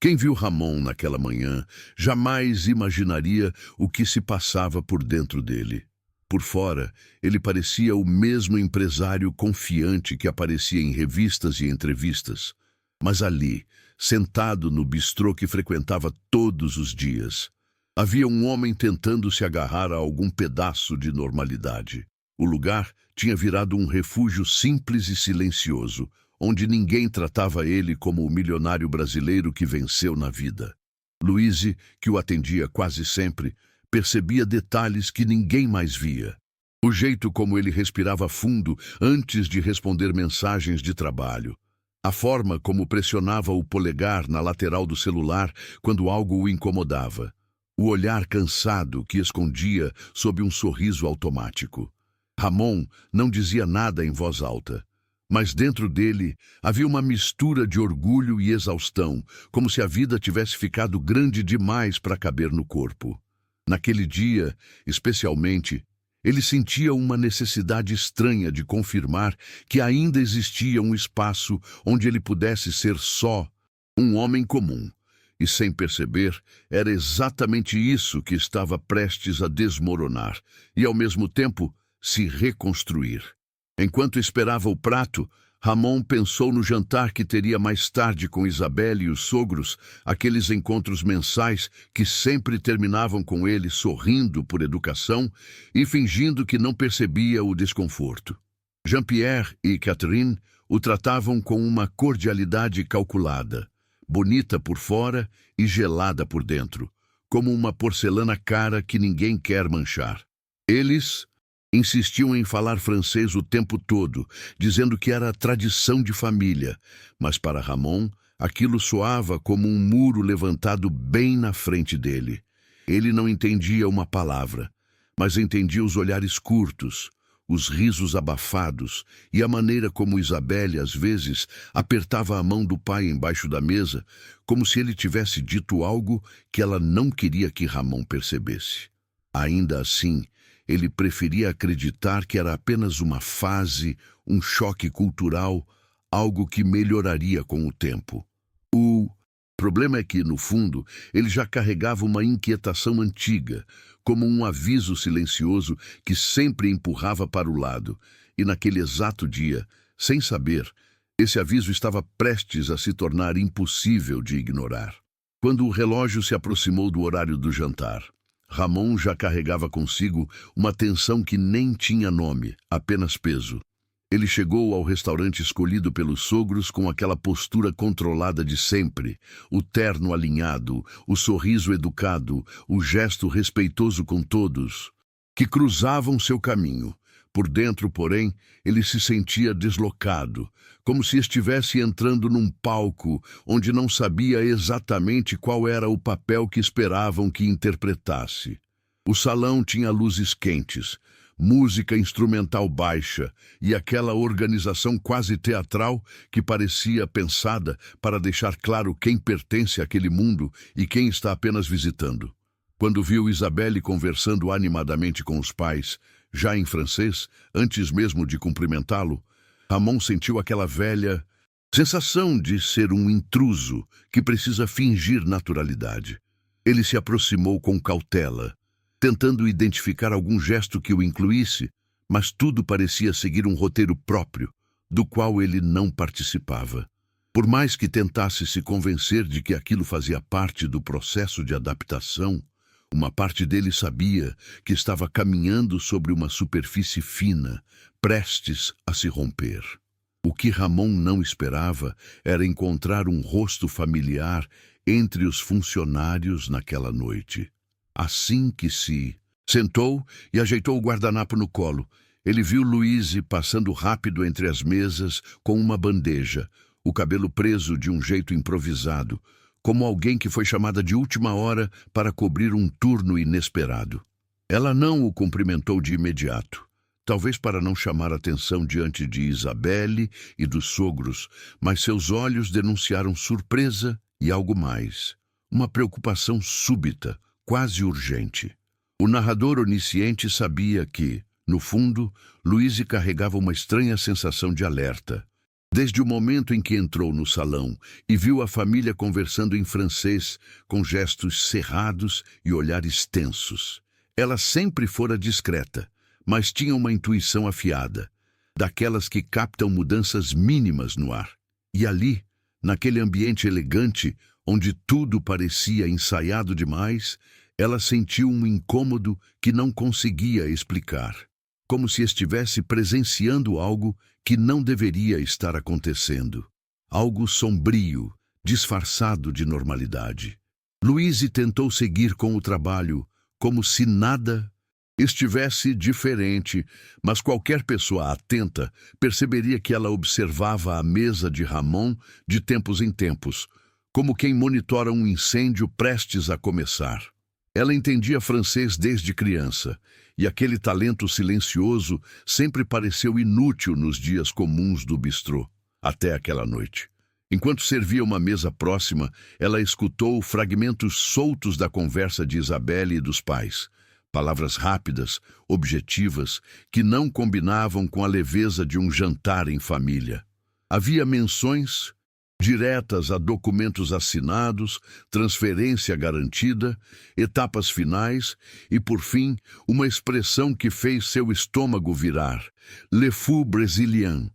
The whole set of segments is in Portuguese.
Quem viu Ramon naquela manhã jamais imaginaria o que se passava por dentro dele. Por fora, ele parecia o mesmo empresário confiante que aparecia em revistas e entrevistas. Mas ali, sentado no bistrô que frequentava todos os dias, havia um homem tentando se agarrar a algum pedaço de normalidade. O lugar tinha virado um refúgio simples e silencioso, onde ninguém tratava ele como o milionário brasileiro que venceu na vida. Luíse, que o atendia quase sempre, percebia detalhes que ninguém mais via. O jeito como ele respirava fundo antes de responder mensagens de trabalho. A forma como pressionava o polegar na lateral do celular quando algo o incomodava. O olhar cansado que escondia sob um sorriso automático. Ramon não dizia nada em voz alta, mas dentro dele havia uma mistura de orgulho e exaustão, como se a vida tivesse ficado grande demais para caber no corpo. Naquele dia, especialmente, ele sentia uma necessidade estranha de confirmar que ainda existia um espaço onde ele pudesse ser só um homem comum. E sem perceber, era exatamente isso que estava prestes a desmoronar e, ao mesmo tempo, se reconstruir. Enquanto esperava o prato, Ramon pensou no jantar que teria mais tarde com Isabelle e os sogros, aqueles encontros mensais que sempre terminavam com ele sorrindo por educação e fingindo que não percebia o desconforto. Jean-Pierre e Catherine o tratavam com uma cordialidade calculada, bonita por fora e gelada por dentro, como uma porcelana cara que ninguém quer manchar. Eles insistiam em falar francês o tempo todo, dizendo que era tradição de família, mas para Ramon aquilo soava como um muro levantado bem na frente dele. Ele não entendia uma palavra, mas entendia os olhares curtos, os risos abafados e a maneira como Isabelle, às vezes, apertava a mão do pai embaixo da mesa, como se ele tivesse dito algo que ela não queria que Ramon percebesse. Ainda assim, ele preferia acreditar que era apenas uma fase, um choque cultural, algo que melhoraria com o tempo. O problema é que, no fundo, ele já carregava uma inquietação antiga, como um aviso silencioso que sempre empurrava para o lado. E naquele exato dia, sem saber, esse aviso estava prestes a se tornar impossível de ignorar. Quando o relógio se aproximou do horário do jantar, Ramon já carregava consigo uma tensão que nem tinha nome, apenas peso. Ele chegou ao restaurante escolhido pelos sogros com aquela postura controlada de sempre, o terno alinhado, o sorriso educado, o gesto respeitoso com todos, que cruzavam seu caminho. Por dentro, porém, ele se sentia deslocado, como se estivesse entrando num palco onde não sabia exatamente qual era o papel que esperavam que interpretasse. O salão tinha luzes quentes, música instrumental baixa e aquela organização quase teatral que parecia pensada para deixar claro quem pertence àquele mundo e quem está apenas visitando. Quando viu Isabelle conversando animadamente com os pais, já em francês, antes mesmo de cumprimentá-lo, Ramon sentiu aquela velha sensação de ser um intruso que precisa fingir naturalidade. Ele se aproximou com cautela, tentando identificar algum gesto que o incluísse, mas tudo parecia seguir um roteiro próprio, do qual ele não participava. Por mais que tentasse se convencer de que aquilo fazia parte do processo de adaptação, uma parte dele sabia que estava caminhando sobre uma superfície fina, prestes a se romper. O que Ramon não esperava era encontrar um rosto familiar entre os funcionários naquela noite. Assim que se sentou e ajeitou o guardanapo no colo, ele viu Luíse passando rápido entre as mesas com uma bandeja, o cabelo preso de um jeito improvisado, como alguém que foi chamada de última hora para cobrir um turno inesperado. Ela não o cumprimentou de imediato, talvez para não chamar atenção diante de Isabelle e dos sogros, mas seus olhos denunciaram surpresa e algo mais, uma preocupação súbita, quase urgente. O narrador onisciente sabia que, no fundo, Luíse carregava uma estranha sensação de alerta. Desde o momento em que entrou no salão e viu a família conversando em francês, com gestos cerrados e olhares tensos. Ela sempre fora discreta, mas tinha uma intuição afiada, daquelas que captam mudanças mínimas no ar. E ali, naquele ambiente elegante, onde tudo parecia ensaiado demais, ela sentiu um incômodo que não conseguia explicar, como se estivesse presenciando algo que não deveria estar acontecendo. Algo sombrio, disfarçado de normalidade. Louise tentou seguir com o trabalho, como se nada estivesse diferente, mas qualquer pessoa atenta perceberia que ela observava a mesa de Ramon de tempos em tempos, como quem monitora um incêndio prestes a começar. Ela entendia francês desde criança, e aquele talento silencioso sempre pareceu inútil nos dias comuns do bistrô, até aquela noite. Enquanto servia uma mesa próxima, ela escutou fragmentos soltos da conversa de Isabelle e dos pais. Palavras rápidas, objetivas, que não combinavam com a leveza de um jantar em família. Havia menções diretas a documentos assinados, transferência garantida, etapas finais e, por fim, uma expressão que fez seu estômago virar. Le fou brésilien.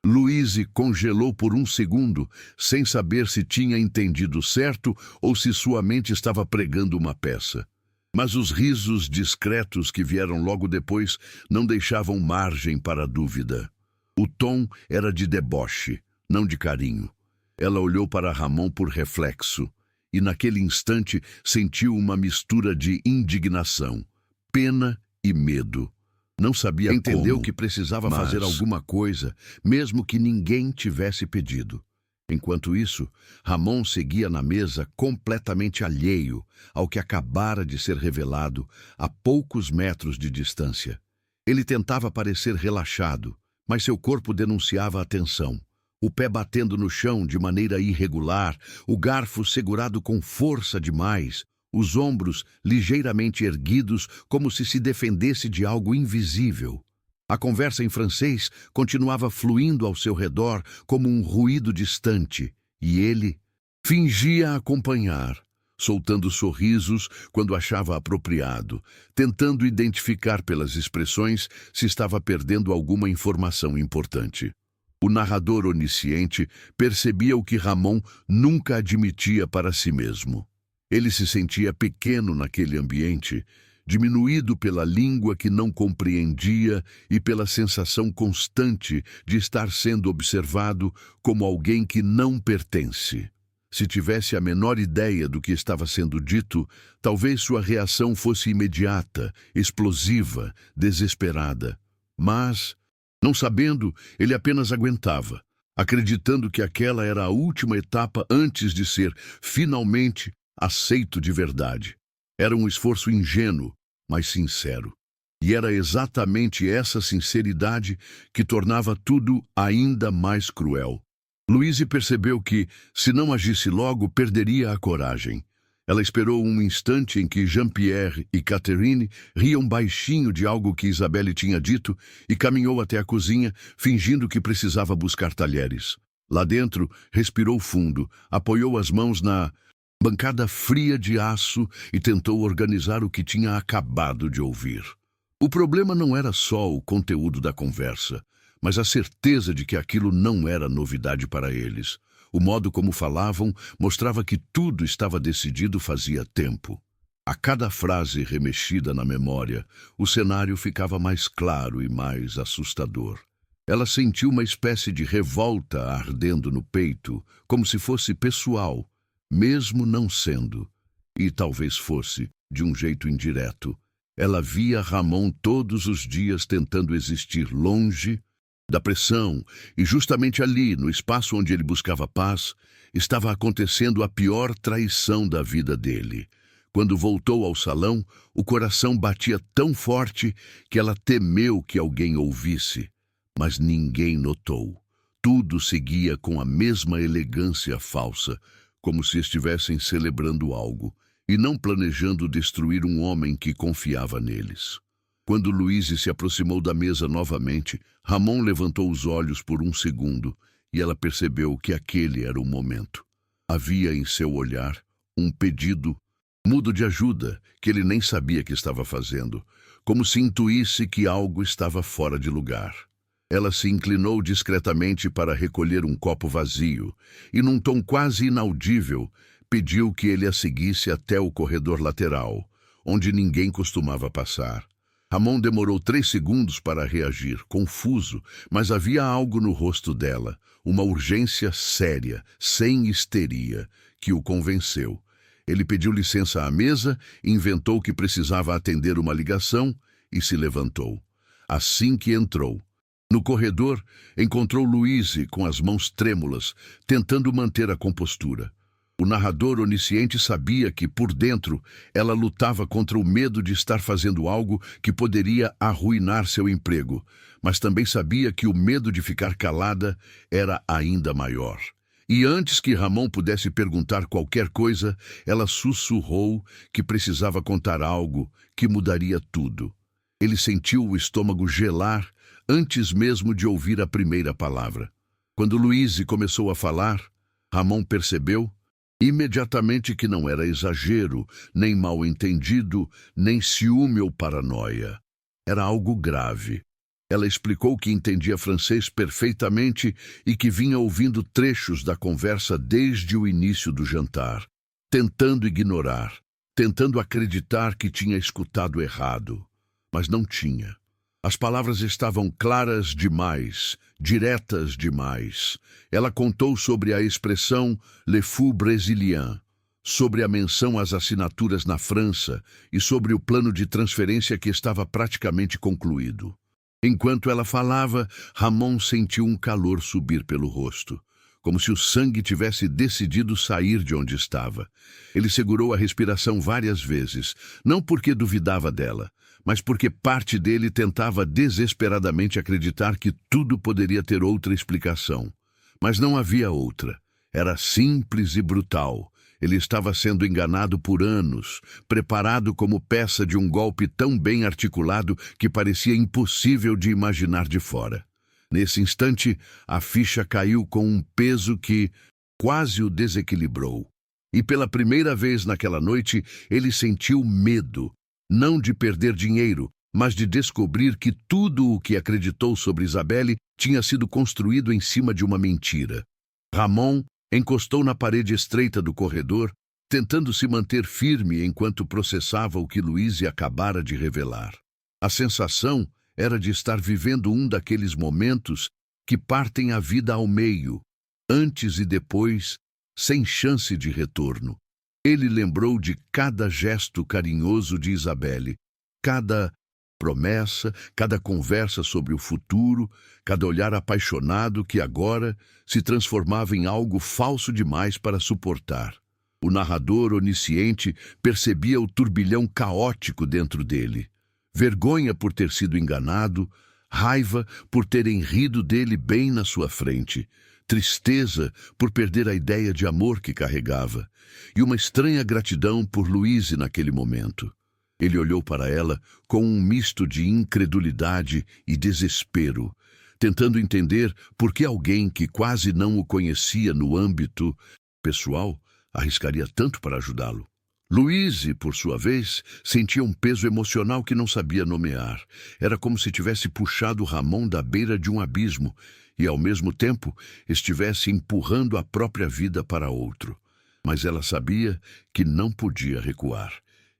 Louise congelou por um segundo, sem saber se tinha entendido certo ou se sua mente estava pregando uma peça. Mas os risos discretos que vieram logo depois não deixavam margem para a dúvida. O tom era de deboche, não de carinho. Ela olhou para Ramon por reflexo, e naquele instante sentiu uma mistura de indignação, pena e medo. Não sabia Entendeu que precisava fazer alguma coisa, mesmo que ninguém tivesse pedido. Enquanto isso, Ramon seguia na mesa completamente alheio ao que acabara de ser revelado a poucos metros de distância. Ele tentava parecer relaxado, mas seu corpo denunciava a tensão. O pé batendo no chão de maneira irregular, o garfo segurado com força demais, os ombros ligeiramente erguidos como se defendesse de algo invisível. A conversa em francês continuava fluindo ao seu redor como um ruído distante, e ele fingia acompanhar, soltando sorrisos quando achava apropriado, tentando identificar pelas expressões se estava perdendo alguma informação importante. O narrador onisciente percebia o que Ramon nunca admitia para si mesmo. Ele se sentia pequeno naquele ambiente, diminuído pela língua que não compreendia e pela sensação constante de estar sendo observado como alguém que não pertence. Se tivesse a menor ideia do que estava sendo dito, talvez sua reação fosse imediata, explosiva, desesperada. Mas, não sabendo, ele apenas aguentava, acreditando que aquela era a última etapa antes de ser, finalmente, aceito de verdade. Era um esforço ingênuo, mas sincero. E era exatamente essa sinceridade que tornava tudo ainda mais cruel. Louise percebeu que, se não agisse logo, perderia a coragem. Ela esperou um instante em que Jean-Pierre e Catherine riam baixinho de algo que Isabelle tinha dito e caminhou até a cozinha, fingindo que precisava buscar talheres. Lá dentro, respirou fundo, apoiou as mãos na bancada fria de aço e tentou organizar o que tinha acabado de ouvir. O problema não era só o conteúdo da conversa, mas a certeza de que aquilo não era novidade para eles. O modo como falavam mostrava que tudo estava decidido fazia tempo. A cada frase remexida na memória, o cenário ficava mais claro e mais assustador. Ela sentiu uma espécie de revolta ardendo no peito, como se fosse pessoal, mesmo não sendo. E talvez fosse, de um jeito indireto. Ela via Ramon todos os dias tentando existir longe da pressão, e justamente ali, no espaço onde ele buscava paz, estava acontecendo a pior traição da vida dele. Quando voltou ao salão, o coração batia tão forte que ela temeu que alguém ouvisse, mas ninguém notou. Tudo seguia com a mesma elegância falsa, como se estivessem celebrando algo, e não planejando destruir um homem que confiava neles. Quando Louise se aproximou da mesa novamente, Ramon levantou os olhos por um segundo, e ela percebeu que aquele era o momento. Havia em seu olhar um pedido mudo de ajuda que ele nem sabia que estava fazendo, como se intuísse que algo estava fora de lugar. Ela se inclinou discretamente para recolher um copo vazio e, num tom quase inaudível, pediu que ele a seguisse até o corredor lateral, onde ninguém costumava passar. Ramon demorou 3 segundos para reagir, confuso, mas havia algo no rosto dela, uma urgência séria, sem histeria, que o convenceu. Ele pediu licença à mesa, inventou que precisava atender uma ligação e se levantou. Assim que entrou, no corredor, encontrou Louise com as mãos trêmulas, tentando manter a compostura. O narrador onisciente sabia que, por dentro, ela lutava contra o medo de estar fazendo algo que poderia arruinar seu emprego, mas também sabia que o medo de ficar calada era ainda maior. E antes que Ramon pudesse perguntar qualquer coisa, ela sussurrou que precisava contar algo que mudaria tudo. Ele sentiu o estômago gelar antes mesmo de ouvir a primeira palavra. Quando Louise começou a falar, Ramon percebeu imediatamente que não era exagero, nem mal-entendido, nem ciúme ou paranoia. Era algo grave. Ela explicou que entendia francês perfeitamente e que vinha ouvindo trechos da conversa desde o início do jantar, tentando ignorar, tentando acreditar que tinha escutado errado, mas não tinha. As palavras estavam claras demais, diretas demais. Ela contou sobre a expressão «le fou brésilien», sobre a menção às assinaturas na França e sobre o plano de transferência que estava praticamente concluído. Enquanto ela falava, Ramon sentiu um calor subir pelo rosto, como se o sangue tivesse decidido sair de onde estava. Ele segurou a respiração várias vezes, não porque duvidava dela, mas porque parte dele tentava desesperadamente acreditar que tudo poderia ter outra explicação. Mas não havia outra. Era simples e brutal. Ele estava sendo enganado por anos, preparado como peça de um golpe tão bem articulado que parecia impossível de imaginar de fora. Nesse instante, a ficha caiu com um peso que quase o desequilibrou. E pela primeira vez naquela noite, ele sentiu medo, não de perder dinheiro, mas de descobrir que tudo o que acreditou sobre Isabelle tinha sido construído em cima de uma mentira. Ramon encostou na parede estreita do corredor, tentando se manter firme enquanto processava o que Louise acabara de revelar. A sensação era de estar vivendo um daqueles momentos que partem a vida ao meio, antes e depois, sem chance de retorno. Ele lembrou de cada gesto carinhoso de Isabelle, cada promessa, cada conversa sobre o futuro, cada olhar apaixonado que agora se transformava em algo falso demais para suportar. O narrador onisciente percebia o turbilhão caótico dentro dele. Vergonha por ter sido enganado, raiva por terem rido dele bem na sua frente, tristeza por perder a ideia de amor que carregava, e uma estranha gratidão por Louise naquele momento. Ele olhou para ela com um misto de incredulidade e desespero, tentando entender por que alguém que quase não o conhecia no âmbito pessoal arriscaria tanto para ajudá-lo. Louise, por sua vez, sentia um peso emocional que não sabia nomear. Era como se tivesse puxado Ramon da beira de um abismo e, ao mesmo tempo, estivesse empurrando a própria vida para outro. Mas ela sabia que não podia recuar.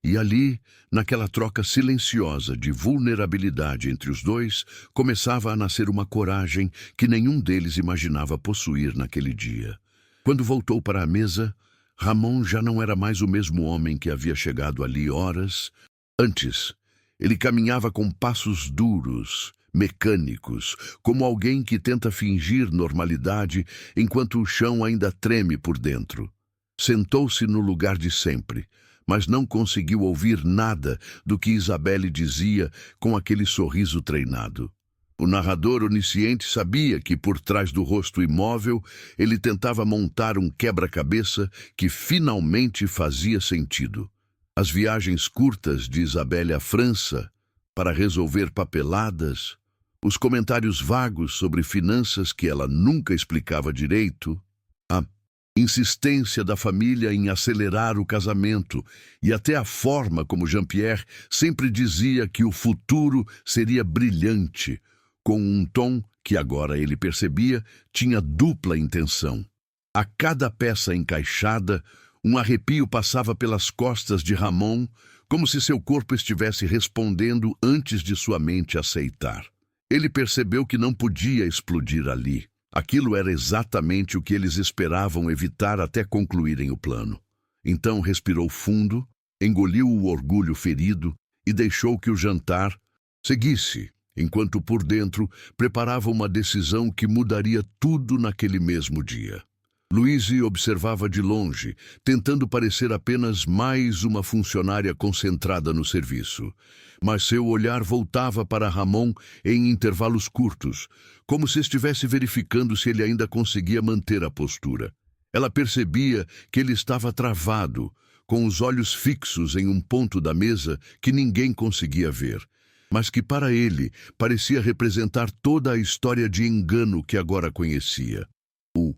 E ali, naquela troca silenciosa de vulnerabilidade entre os dois, começava a nascer uma coragem que nenhum deles imaginava possuir naquele dia. Quando voltou para a mesa, Ramon já não era mais o mesmo homem que havia chegado ali horas antes. Ele caminhava com passos duros, mecânicos, como alguém que tenta fingir normalidade enquanto o chão ainda treme por dentro. Sentou-se no lugar de sempre, mas não conseguiu ouvir nada do que Isabelle dizia com aquele sorriso treinado. O narrador onisciente sabia que, por trás do rosto imóvel, ele tentava montar um quebra-cabeça que finalmente fazia sentido. As viagens curtas de Isabelle à França para resolver papeladas, os comentários vagos sobre finanças que ela nunca explicava direito, a insistência da família em acelerar o casamento e até a forma como Jean-Pierre sempre dizia que o futuro seria brilhante, com um tom que agora ele percebia tinha dupla intenção. A cada peça encaixada, um arrepio passava pelas costas de Ramon, como se seu corpo estivesse respondendo antes de sua mente aceitar. Ele percebeu que não podia explodir ali. Aquilo era exatamente o que eles esperavam evitar até concluírem o plano. Então respirou fundo, engoliu o orgulho ferido e deixou que o jantar seguisse, enquanto por dentro preparava uma decisão que mudaria tudo naquele mesmo dia. Louise observava de longe, tentando parecer apenas mais uma funcionária concentrada no serviço. Mas seu olhar voltava para Ramon em intervalos curtos, como se estivesse verificando se ele ainda conseguia manter a postura. Ela percebia que ele estava travado, com os olhos fixos em um ponto da mesa que ninguém conseguia ver, mas que para ele parecia representar toda a história de engano que agora conhecia. O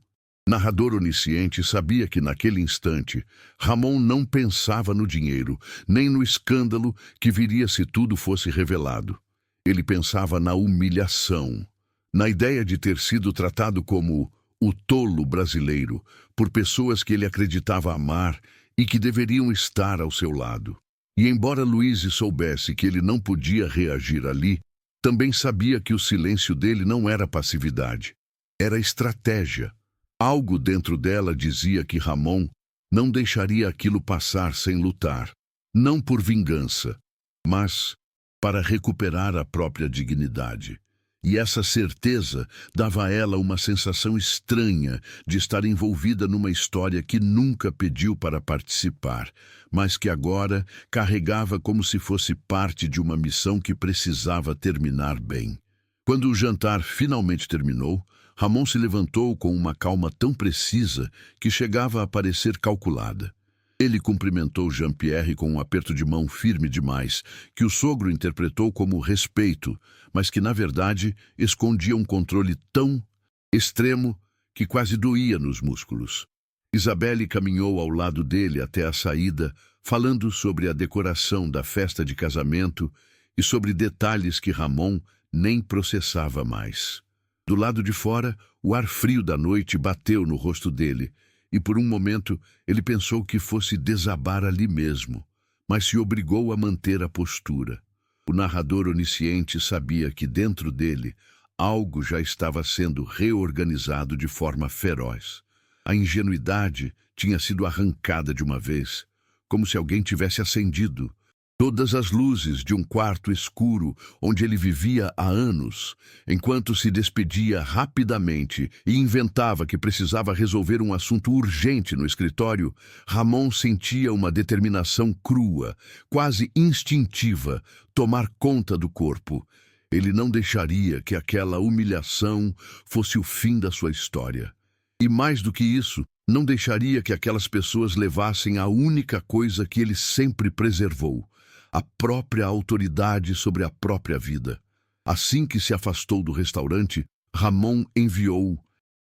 narrador onisciente sabia que naquele instante Ramon não pensava no dinheiro, nem no escândalo que viria se tudo fosse revelado. Ele pensava na humilhação, na ideia de ter sido tratado como o tolo brasileiro por pessoas que ele acreditava amar e que deveriam estar ao seu lado. E embora Louise soubesse que ele não podia reagir ali, também sabia que o silêncio dele não era passividade, era estratégia. Algo dentro dela dizia que Ramon não deixaria aquilo passar sem lutar, não por vingança, mas para recuperar a própria dignidade. E essa certeza dava a ela uma sensação estranha de estar envolvida numa história que nunca pediu para participar, mas que agora carregava como se fosse parte de uma missão que precisava terminar bem. Quando o jantar finalmente terminou, Ramon se levantou com uma calma tão precisa que chegava a parecer calculada. Ele cumprimentou Jean-Pierre com um aperto de mão firme demais, que o sogro interpretou como respeito, mas que, na verdade, escondia um controle tão extremo que quase doía nos músculos. Isabelle caminhou ao lado dele até a saída, falando sobre a decoração da festa de casamento e sobre detalhes que Ramon nem processava mais. Do lado de fora, o ar frio da noite bateu no rosto dele, e por um momento ele pensou que fosse desabar ali mesmo, mas se obrigou a manter a postura. O narrador onisciente sabia que dentro dele algo já estava sendo reorganizado de forma feroz. A ingenuidade tinha sido arrancada de uma vez, como se alguém tivesse acendido todas as luzes de um quarto escuro onde ele vivia há anos, enquanto se despedia rapidamente e inventava que precisava resolver um assunto urgente no escritório. Ramon sentia uma determinação crua, quase instintiva, tomar conta do corpo. Ele não deixaria que aquela humilhação fosse o fim da sua história. E mais do que isso, não deixaria que aquelas pessoas levassem a única coisa que ele sempre preservou: a própria autoridade sobre a própria vida. Assim que se afastou do restaurante, Ramon enviou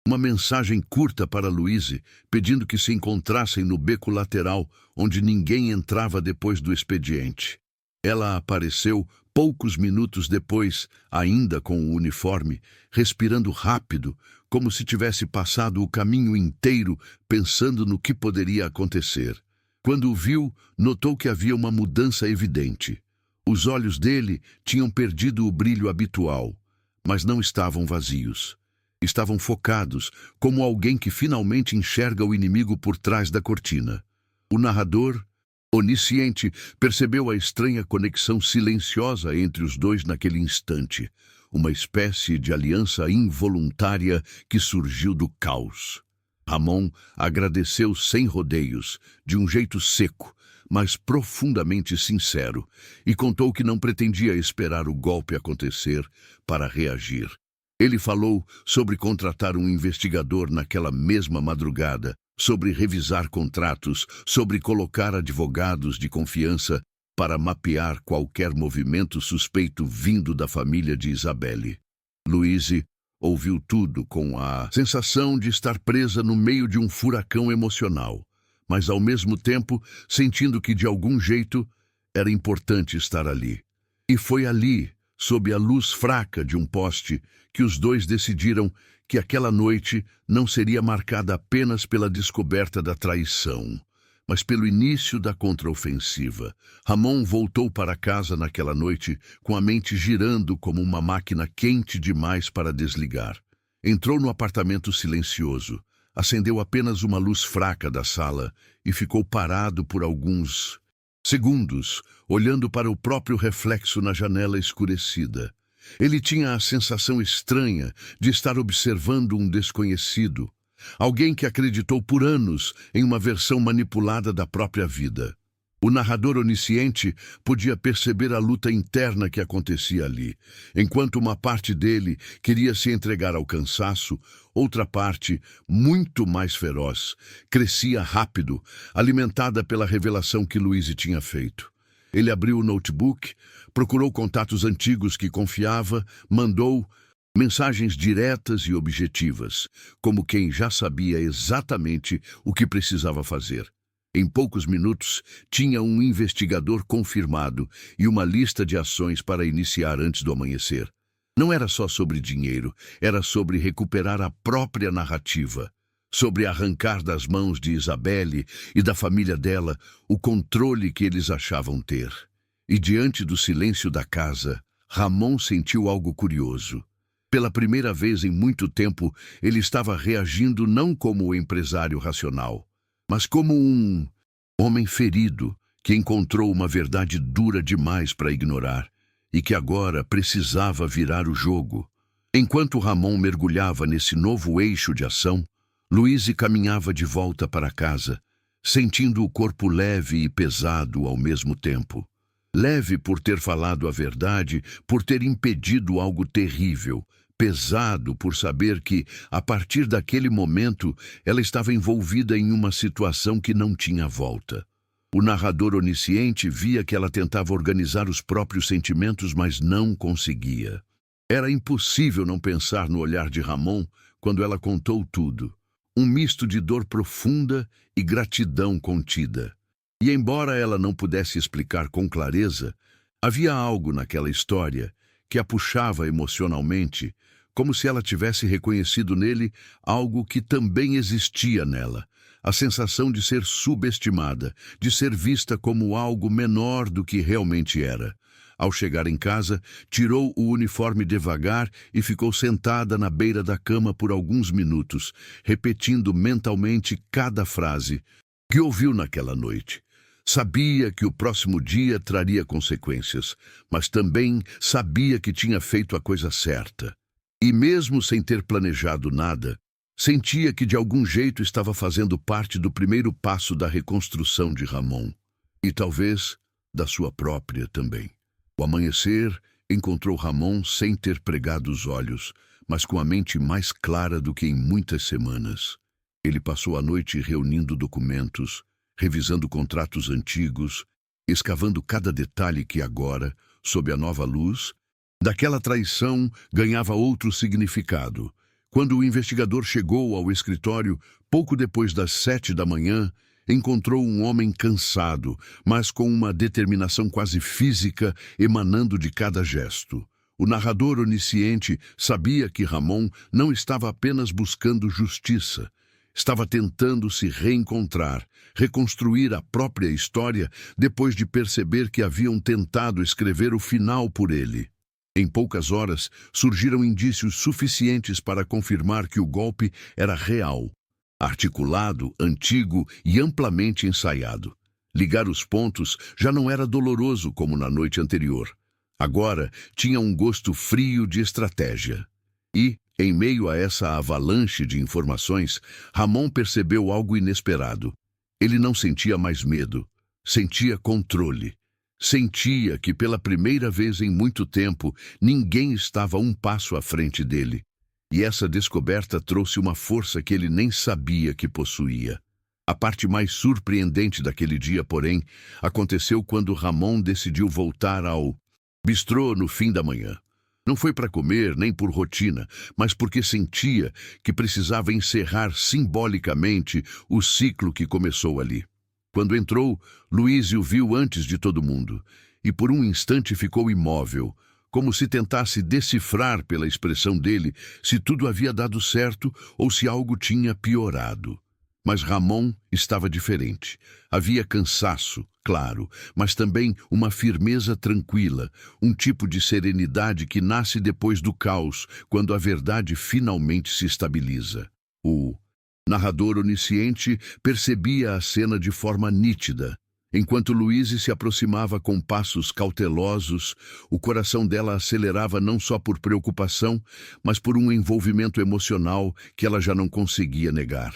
uma mensagem curta para Louise, pedindo que se encontrassem no beco lateral, onde ninguém entrava depois do expediente. Ela apareceu poucos minutos depois, ainda com o uniforme, respirando rápido, como se tivesse passado o caminho inteiro pensando no que poderia acontecer. Quando o viu, notou que havia uma mudança evidente. Os olhos dele tinham perdido o brilho habitual, mas não estavam vazios. Estavam focados, como alguém que finalmente enxerga o inimigo por trás da cortina. O narrador, onisciente, percebeu a estranha conexão silenciosa entre os dois naquele instante, uma espécie de aliança involuntária que surgiu do caos. Ramon agradeceu sem rodeios, de um jeito seco, mas profundamente sincero, e contou que não pretendia esperar o golpe acontecer para reagir. Ele falou sobre contratar um investigador naquela mesma madrugada, sobre revisar contratos, sobre colocar advogados de confiança para mapear qualquer movimento suspeito vindo da família de Isabelle. Louise ouviu tudo com a sensação de estar presa no meio de um furacão emocional, mas ao mesmo tempo sentindo que de algum jeito era importante estar ali. E foi ali, sob a luz fraca de um poste, que os dois decidiram que aquela noite não seria marcada apenas pela descoberta da traição, mas pelo início da contraofensiva. Ramon voltou para casa naquela noite com a mente girando como uma máquina quente demais para desligar. Entrou no apartamento silencioso, acendeu apenas uma luz fraca da sala e ficou parado por alguns segundos, olhando para o próprio reflexo na janela escurecida. Ele tinha a sensação estranha de estar observando um desconhecido, alguém que acreditou por anos em uma versão manipulada da própria vida. O narrador onisciente podia perceber a luta interna que acontecia ali. Enquanto uma parte dele queria se entregar ao cansaço, outra parte, muito mais feroz, crescia rápido, alimentada pela revelação que Louise tinha feito. Ele abriu o notebook, procurou contatos antigos que confiava, mandou mensagens diretas e objetivas, como quem já sabia exatamente o que precisava fazer. Em poucos minutos, tinha um investigador confirmado e uma lista de ações para iniciar antes do amanhecer. Não era só sobre dinheiro, era sobre recuperar a própria narrativa, sobre arrancar das mãos de Isabelle e da família dela o controle que eles achavam ter. E diante do silêncio da casa, Ramon sentiu algo curioso. Pela primeira vez em muito tempo, ele estava reagindo não como o empresário racional, mas como um homem ferido que encontrou uma verdade dura demais para ignorar e que agora precisava virar o jogo. Enquanto Ramon mergulhava nesse novo eixo de ação, Louise caminhava de volta para casa, sentindo o corpo leve e pesado ao mesmo tempo. Leve por ter falado a verdade, por ter impedido algo terrível, pesado por saber que, a partir daquele momento, ela estava envolvida em uma situação que não tinha volta. O narrador onisciente via que ela tentava organizar os próprios sentimentos, mas não conseguia. Era impossível não pensar no olhar de Ramon quando ela contou tudo. Um misto de dor profunda e gratidão contida. E embora ela não pudesse explicar com clareza, havia algo naquela história que a puxava emocionalmente, como se ela tivesse reconhecido nele algo que também existia nela, a sensação de ser subestimada, de ser vista como algo menor do que realmente era. Ao chegar em casa, tirou o uniforme devagar e ficou sentada na beira da cama por alguns minutos, repetindo mentalmente cada frase que ouviu naquela noite. Sabia que o próximo dia traria consequências, mas também sabia que tinha feito a coisa certa. E mesmo sem ter planejado nada, sentia que de algum jeito estava fazendo parte do primeiro passo da reconstrução de Ramon. E talvez da sua própria também. O amanhecer encontrou Ramon sem ter pregado os olhos, mas com a mente mais clara do que em muitas semanas. Ele passou a noite reunindo documentos, revisando contratos antigos, escavando cada detalhe que agora, sob a nova luz, daquela traição ganhava outro significado. Quando o investigador chegou ao escritório, pouco depois das 7 da manhã, encontrou um homem cansado, mas com uma determinação quase física emanando de cada gesto. O narrador onisciente sabia que Ramon não estava apenas buscando justiça. Estava tentando se reencontrar, reconstruir a própria história depois de perceber que haviam tentado escrever o final por ele. Em poucas horas, surgiram indícios suficientes para confirmar que o golpe era real, articulado, antigo e amplamente ensaiado. Ligar os pontos já não era doloroso como na noite anterior. Agora tinha um gosto frio de estratégia. E, em meio a essa avalanche de informações, Ramon percebeu algo inesperado. Ele não sentia mais medo, sentia controle. Sentia que pela primeira vez em muito tempo ninguém estava um passo à frente dele. E essa descoberta trouxe uma força que ele nem sabia que possuía. A parte mais surpreendente daquele dia, porém, aconteceu quando Ramon decidiu voltar ao bistrô no fim da manhã. Não foi para comer, nem por rotina, mas porque sentia que precisava encerrar simbolicamente o ciclo que começou ali. Quando entrou, Luíse o viu antes de todo mundo, e por um instante ficou imóvel, como se tentasse decifrar pela expressão dele se tudo havia dado certo ou se algo tinha piorado. Mas Ramon estava diferente. Havia cansaço, claro, mas também uma firmeza tranquila, um tipo de serenidade que nasce depois do caos, quando a verdade finalmente se estabiliza. O narrador onisciente percebia a cena de forma nítida. Enquanto Luíse se aproximava com passos cautelosos, o coração dela acelerava não só por preocupação, mas por um envolvimento emocional que ela já não conseguia negar.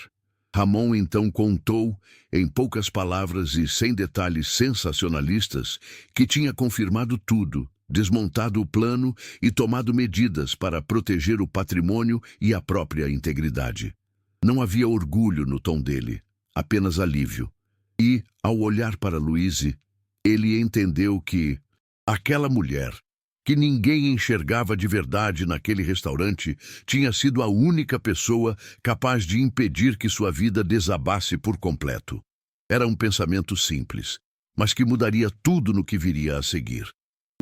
Ramon então contou, em poucas palavras e sem detalhes sensacionalistas, que tinha confirmado tudo, desmontado o plano e tomado medidas para proteger o patrimônio e a própria integridade. Não havia orgulho no tom dele, apenas alívio. E, ao olhar para Luíse, ele entendeu que aquela mulher, que ninguém enxergava de verdade naquele restaurante, tinha sido a única pessoa capaz de impedir que sua vida desabasse por completo. Era um pensamento simples, mas que mudaria tudo no que viria a seguir.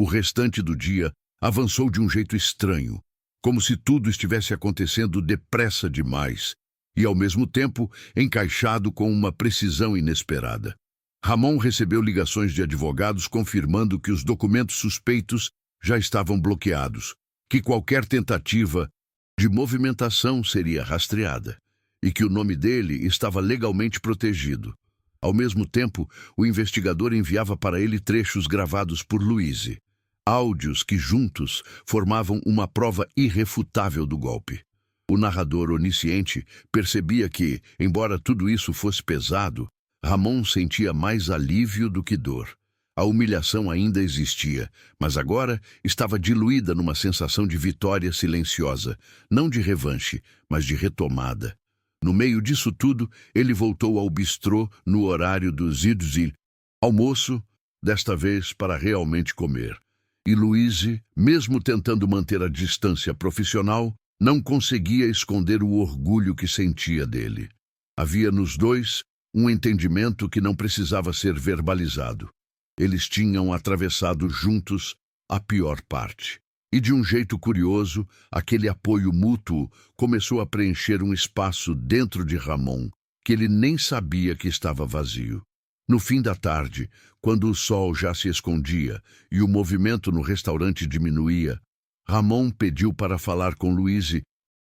O restante do dia avançou de um jeito estranho, como se tudo estivesse acontecendo depressa demais e, ao mesmo tempo, encaixado com uma precisão inesperada. Ramon recebeu ligações de advogados confirmando que os documentos suspeitos já estavam bloqueados, que qualquer tentativa de movimentação seria rastreada e que o nome dele estava legalmente protegido. Ao mesmo tempo, o investigador enviava para ele trechos gravados por Luíse, áudios que juntos formavam uma prova irrefutável do golpe. O narrador onisciente percebia que, embora tudo isso fosse pesado, Ramon sentia mais alívio do que dor. A humilhação ainda existia, mas agora estava diluída numa sensação de vitória silenciosa, não de revanche, mas de retomada. No meio disso tudo, ele voltou ao bistrô no horário do Zidzil, almoço, desta vez para realmente comer. E Luíse, mesmo tentando manter a distância profissional, não conseguia esconder o orgulho que sentia dele. Havia nos dois um entendimento que não precisava ser verbalizado. Eles tinham atravessado juntos a pior parte. E de um jeito curioso, aquele apoio mútuo começou a preencher um espaço dentro de Ramon, que ele nem sabia que estava vazio. No fim da tarde, quando o sol já se escondia e o movimento no restaurante diminuía, Ramon pediu para falar com Luíse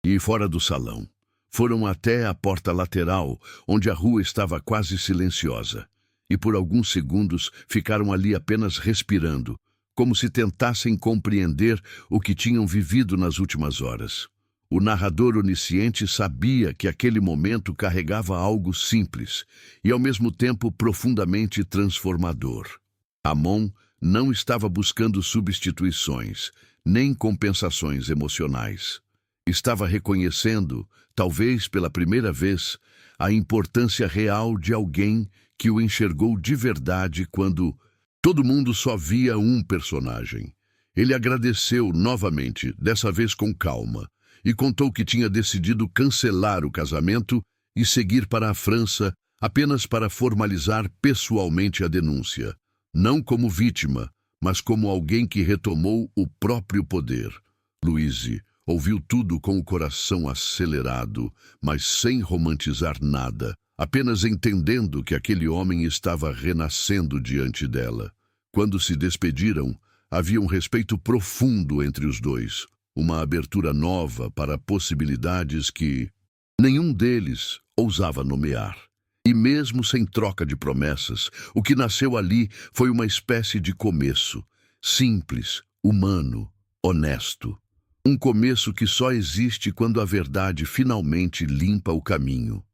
e fora do salão. Foram até a porta lateral, onde a rua estava quase silenciosa. E por alguns segundos ficaram ali apenas respirando, como se tentassem compreender o que tinham vivido nas últimas horas. O narrador onisciente sabia que aquele momento carregava algo simples e, ao mesmo tempo, profundamente transformador. Ramon não estava buscando substituições, nem compensações emocionais. Estava reconhecendo, talvez pela primeira vez, a importância real de alguém que o enxergou de verdade quando todo mundo só via um personagem. Ele agradeceu novamente, dessa vez com calma, e contou que tinha decidido cancelar o casamento e seguir para a França apenas para formalizar pessoalmente a denúncia, não como vítima, mas como alguém que retomou o próprio poder. Luíse ouviu tudo com o coração acelerado, mas sem romantizar nada, apenas entendendo que aquele homem estava renascendo diante dela. Quando se despediram, havia um respeito profundo entre os dois, uma abertura nova para possibilidades que nenhum deles ousava nomear. E mesmo sem troca de promessas, o que nasceu ali foi uma espécie de começo, simples, humano, honesto. Um começo que só existe quando a verdade finalmente limpa o caminho.